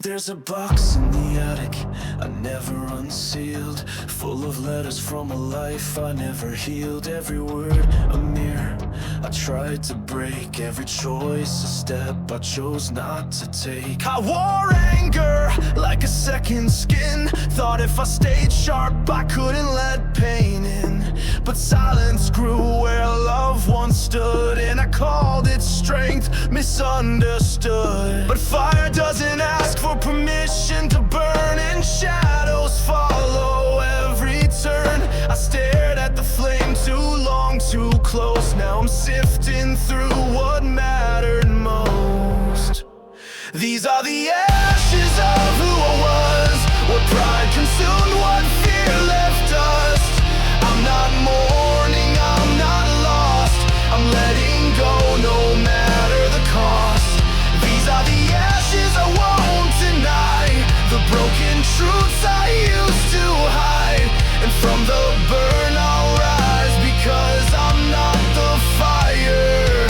There's a box in the attic I never unsealed, full of letters from a life I never healed. Every word a mirror I tried to break, every choice a step I chose not to take. I wore anger like a second skin, thought if I stayed sharp I couldn't let pain in. But silence grew where love once stood, and I called it strength, misunderstood. But fire doesn't ask for permission to burn, and shadows follow every turn. I stared at the flame too long, too close. Now I'm sifting through what mattered most. These are the ashes of who I was, what pride consumed, what fear left dust. I'm not mourning, I'm not lost, I'm letting go no matter the cost. These are the ashes I won't deny, the broken truths I used to hide. And from the burn I'll rise, because I'm not the fire,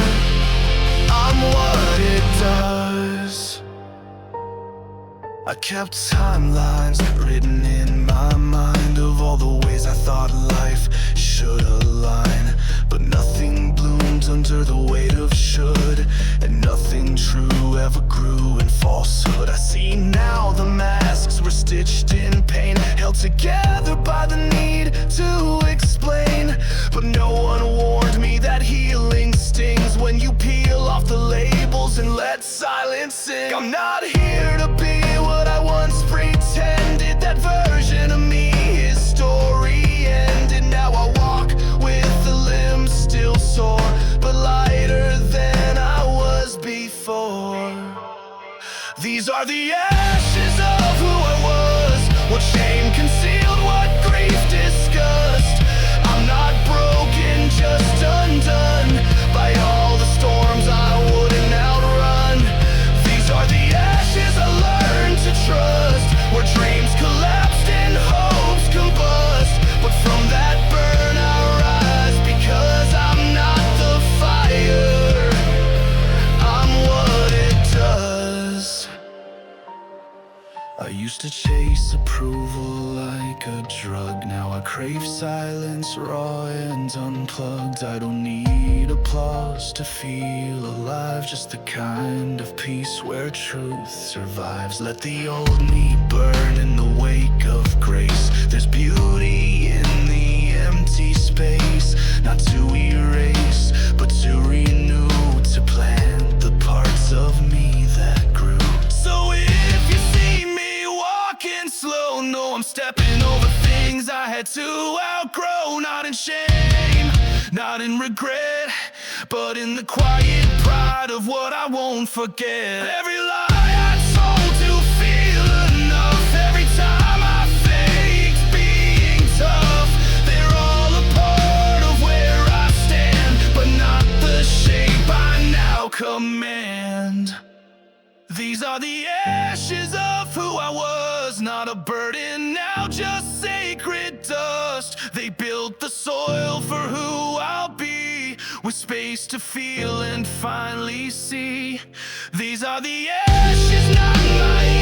I'm what it does. I kept timelines written in my mind of all the ways I thought life should align, but nothing bloomed under the weight of should, and nothing true ever grew in falsehood. I see now the masks were stitched in pain, held together by the need to explain. But no one warned me that healing stings when you peel off the labels and let silence sing. I'm not here to be what I once pretended, that version of me, his story ended. Now I walk with the limbs still sore, but lighter than I was before. These are the ashes of who I was, what shame concealed, what grief discussed. I'm not broken, just undone by all the storms I wouldn't outrun. These are the ashes I learned to trust, where dreams collapsed and hopes combust. But from that burn I rise, because I'm not the fire, I'm what it does. I used to chase approval like a drug, now I crave silence, raw and unplugged. I don't need applause to feel alive, just the kind of peace where truth survives. Let the old me burn in the wake of grace. There's beauty in the empty space, not to erase, but to renew, to plant the parts of me that grew. So if you see me walking slow, know I'm stepping over things I had to outgrow. Not in shame, not in regret, but in the quiet pride of what I won't forget. Every lie I told to feel enough, every time I faked being tough, they're all a part of where I stand, but not the shape I now command. These are the ashes of who I was, not a burden now, just sacred dust. They built the soil for who I'll be, with space to feel and finally see. These are the ashes, not my